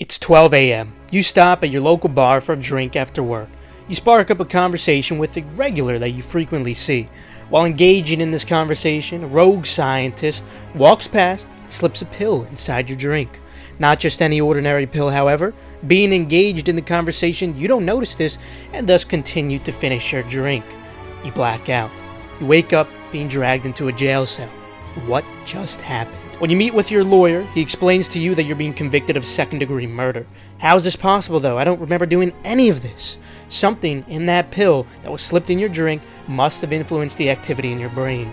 It's 12 a.m. You stop at your local bar for a drink after work. You spark up a conversation with a regular that you frequently see. While engaging in this conversation, a rogue scientist walks past and slips a pill inside your drink. Not just any ordinary pill, however. Being engaged in the conversation, you don't notice this and thus continue to finish your drink. You black out. You wake up being dragged into a jail cell. What just happened? When you meet with your lawyer, he explains to you that you're being convicted of second-degree murder. How is this possible, though? I don't remember doing any of this. Something in that pill that was slipped in your drink must have influenced the activity in your brain.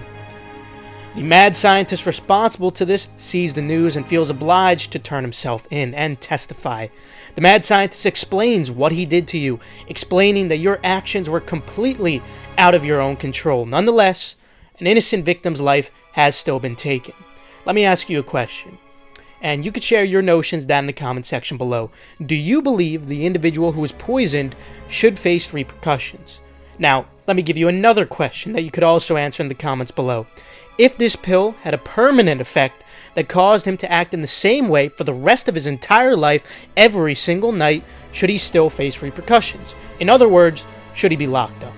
The mad scientist responsible to this sees the news and feels obliged to turn himself in and testify. The mad scientist explains what he did to you, explaining that your actions were completely out of your own control. Nonetheless, an innocent victim's life has still been taken. Let me ask you a question, and you could share your notions down in the comment section below. Do you believe the individual who was poisoned should face repercussions? Now, let me give you another question that you could also answer in the comments below. If this pill had a permanent effect that caused him to act in the same way for the rest of his entire life every single night, should he still face repercussions? In other words, should he be locked up?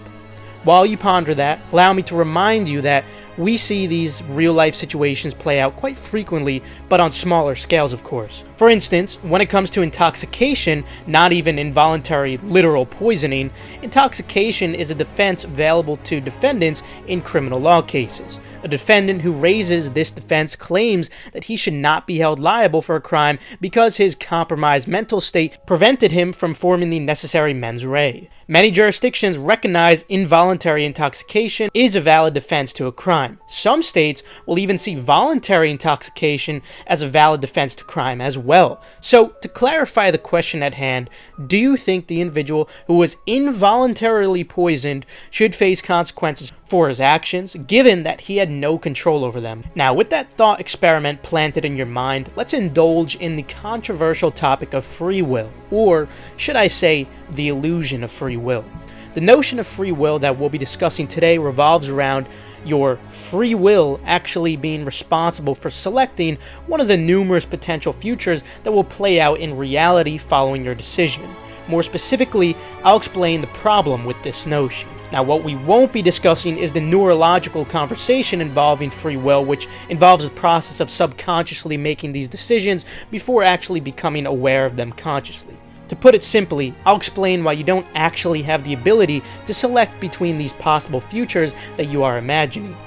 While you ponder that, allow me to remind you that we see these real-life situations play out quite frequently, but on smaller scales, of course. For instance, when it comes to intoxication, not even involuntary literal poisoning, intoxication is a defense available to defendants in criminal law cases. A defendant who raises this defense claims that he should not be held liable for a crime because his compromised mental state prevented him from forming the necessary mens rea. Many jurisdictions recognize involuntary intoxication is a valid defense to a crime. Some states will even see voluntary intoxication as a valid defense to crime as well. So, to clarify the question at hand, do you think the individual who was involuntarily poisoned should face consequences for his actions, given that he had no control over them? Now, with that thought experiment planted in your mind, let's indulge in the controversial topic of free will, or should I say, the illusion of free will. The notion of free will that we'll be discussing today revolves around your free will actually being responsible for selecting one of the numerous potential futures that will play out in reality following your decision. More specifically, I'll explain the problem with this notion. Now, what we won't be discussing is the neurological conversation involving free will, which involves the process of subconsciously making these decisions before actually becoming aware of them consciously. To put it simply, I'll explain why you don't actually have the ability to select between these possible futures that you are imagining.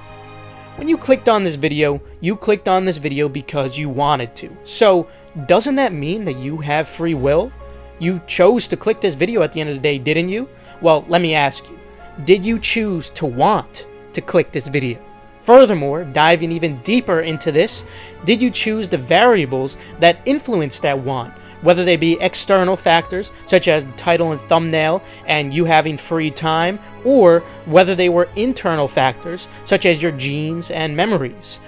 When you clicked on this video, you clicked on this video because you wanted to. So, doesn't that mean that you have free will? You chose to click this video at the end of the day, didn't you? Well, let me ask you, did you choose to want to click this video? Furthermore, diving even deeper into this, did you choose the variables that influence that want? Whether they be external factors, such as title and thumbnail, and you having free time, or whether they were internal factors, such as your genes and memories.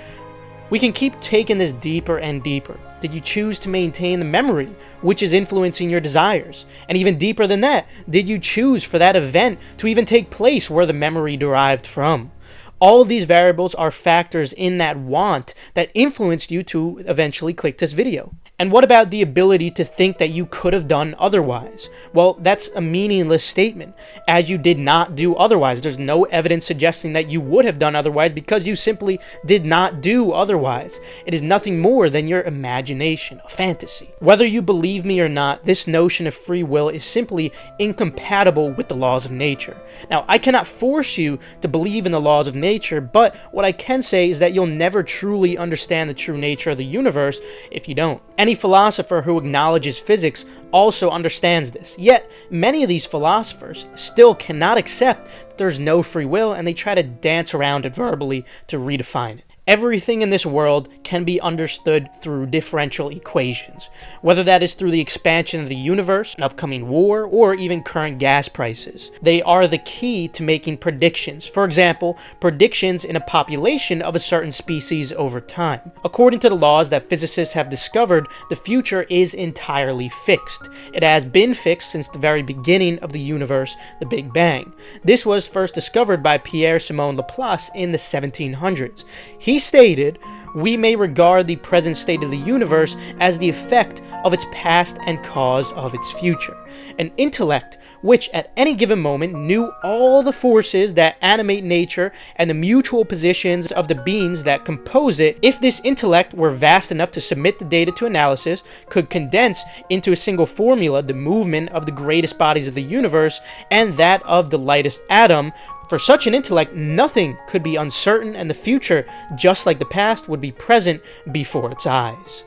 We can keep taking this deeper and deeper. Did you choose to maintain the memory, which is influencing your desires? And even deeper than that, did you choose for that event to even take place where the memory derived from? All of these variables are factors in that want that influenced you to eventually click this video. And what about the ability to think that you could have done otherwise? Well, that's a meaningless statement, as you did not do otherwise. There's no evidence suggesting that you would have done otherwise because you simply did not do otherwise. It is nothing more than your imagination, a fantasy. Whether you believe me or not, this notion of free will is simply incompatible with the laws of nature. Now, I cannot force you to believe in the laws of nature, but what I can say is that you'll never truly understand the true nature of the universe if you don't. Any philosopher who acknowledges physics also understands this, yet many of these philosophers still cannot accept that there's no free will, and they try to dance around it verbally to redefine it. Everything in this world can be understood through differential equations, whether that is through the expansion of the universe, an upcoming war, or even current gas prices. They are the key to making predictions. For example, predictions in a population of a certain species over time. According to the laws that physicists have discovered, the future is entirely fixed. It has been fixed since the very beginning of the universe, the Big Bang. This was first discovered by Pierre-Simon Laplace in the 1700s. He He stated, "We may regard the present state of the universe as the effect of its past and cause of its future. An intellect which at any given moment knew all the forces that animate nature and the mutual positions of the beings that compose it, if this intellect were vast enough to submit the data to analysis, could condense into a single formula the movement of the greatest bodies of the universe and that of the lightest atom, for such an intellect, nothing could be uncertain, and the future, just like the past, would be present before its eyes."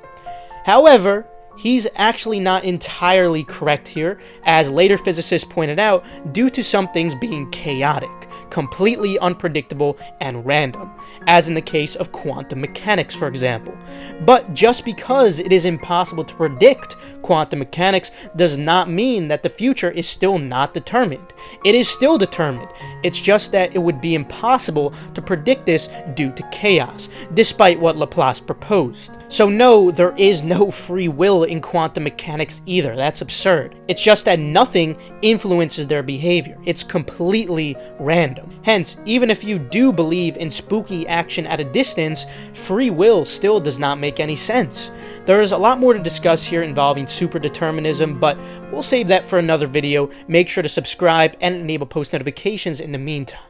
However, he's actually not entirely correct here, as later physicists pointed out, due to some things being chaotic, completely unpredictable, and random, as in the case of quantum mechanics, for example. But just because it is impossible to predict quantum mechanics does not mean that the future is still not determined. It is still determined. It's just that it would be impossible to predict this due to chaos, despite what Laplace proposed. So no, there is no free will in quantum mechanics either. That's absurd. It's just that nothing influences their behavior. It's completely random. Hence, even if you do believe in spooky action at a distance, free will still does not make any sense. There is a lot more to discuss here involving superdeterminism, but we'll save that for another video. Make sure to subscribe and enable post notifications in the meantime.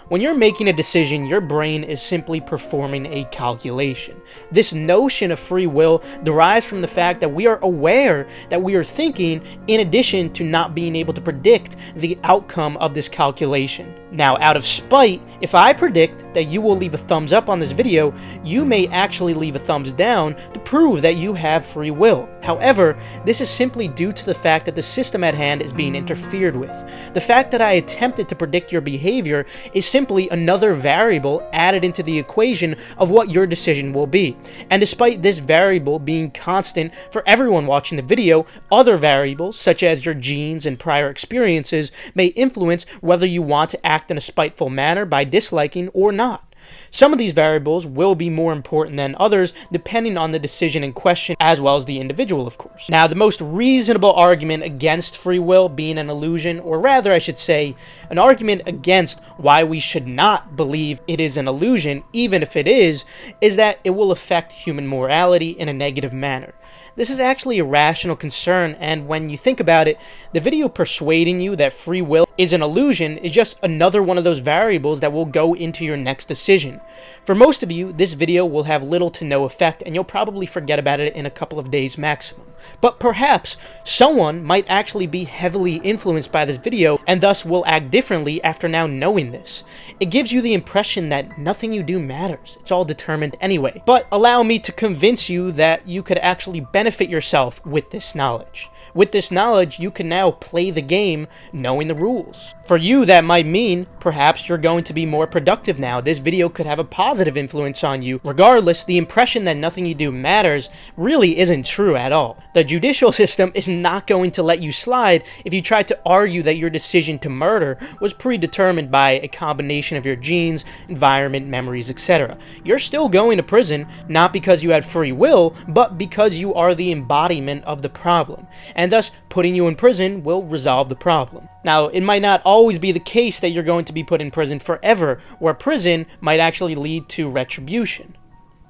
When you're making a decision, your brain is simply performing a calculation. This notion of free will derives from the fact that we are aware that we are thinking, in addition to not being able to predict the outcome of this calculation. Now, out of spite, if I predict that you will leave a thumbs up on this video, you may actually leave a thumbs down to prove that you have free will. However, this is simply due to the fact that the system at hand is being interfered with. The fact that I attempted to predict your behavior is simply another variable added into the equation of what your decision will be. And despite this variable being constant for everyone watching the video, other variables, such as your genes and prior experiences, may influence whether you want to act in a spiteful manner by disliking or not. Some of these variables will be more important than others depending on the decision in question, as well as the individual, of course. Now, the most reasonable argument against free will being an illusion, or rather I should say, an argument against why we should not believe it is an illusion, even if it is that it will affect human morality in a negative manner. This is actually a rational concern, and when you think about it, the video persuading you that free will is an illusion is just another one of those variables that will go into your next decision. For most of you, this video will have little to no effect, and you'll probably forget about it in a couple of days maximum. But perhaps someone might actually be heavily influenced by this video and thus will act differently after now knowing this. It gives you the impression that nothing you do matters. It's all determined anyway. But allow me to convince you that you could actually benefit yourself with this knowledge. With this knowledge, you can now play the game knowing the rules. For you, that might mean perhaps you're going to be more productive now. This video could have a positive influence on you. Regardless, the impression that nothing you do matters really isn't true at all. The judicial system is not going to let you slide if you try to argue that your decision to murder was predetermined by a combination of your genes, environment, memories, etc. You're still going to prison, not because you had free will, but because you are the embodiment of the problem. And thus, putting you in prison will resolve the problem. Now, it might not always be the case that you're going to be put in prison forever, where prison might actually lead to retribution.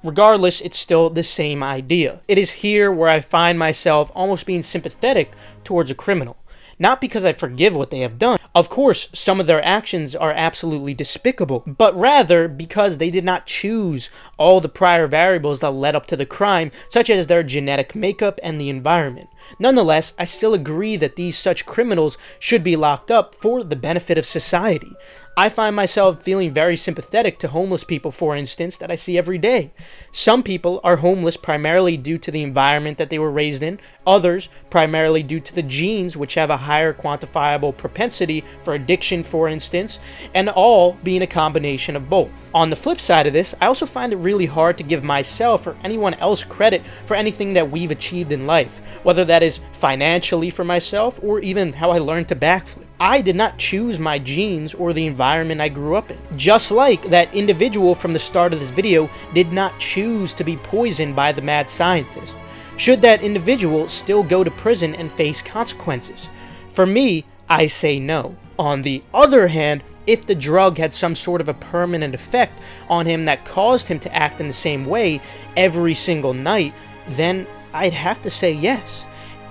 Regardless, it's still the same idea. It is here where I find myself almost being sympathetic towards a criminal. Not because I forgive what they have done. Of course, some of their actions are absolutely despicable, but rather because they did not choose all the prior variables that led up to the crime, such as their genetic makeup and the environment. Nonetheless, I still agree that these such criminals should be locked up for the benefit of society. I find myself feeling very sympathetic to homeless people, for instance, that I see every day. Some people are homeless primarily due to the environment that they were raised in, others primarily due to the genes, which have a higher quantifiable propensity for addiction, for instance, and all being a combination of both. On the flip side of this, I also find it really hard to give myself or anyone else credit for anything that we've achieved in life, whether that is financially for myself or even how I learned to backflip. I did not choose my genes or the environment I grew up in. Just like that individual from the start of this video did not choose to be poisoned by the mad scientist. Should that individual still go to prison and face consequences? For me, I say no. On the other hand, If the drug had some sort of a permanent effect on him that caused him to act in the same way every single night, then I'd have to say yes.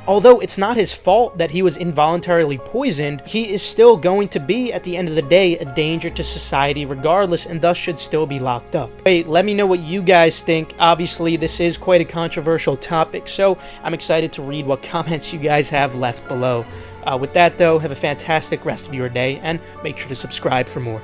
Although it's not his fault that he was involuntarily poisoned, he is still going to be, at the end of the day, a danger to society regardless, and thus should still be locked up. Hey, let me know what you guys think. Obviously, this is quite a controversial topic, so I'm excited to read what comments you guys have left below. With that, though, have a fantastic rest of your day, and make sure to subscribe for more.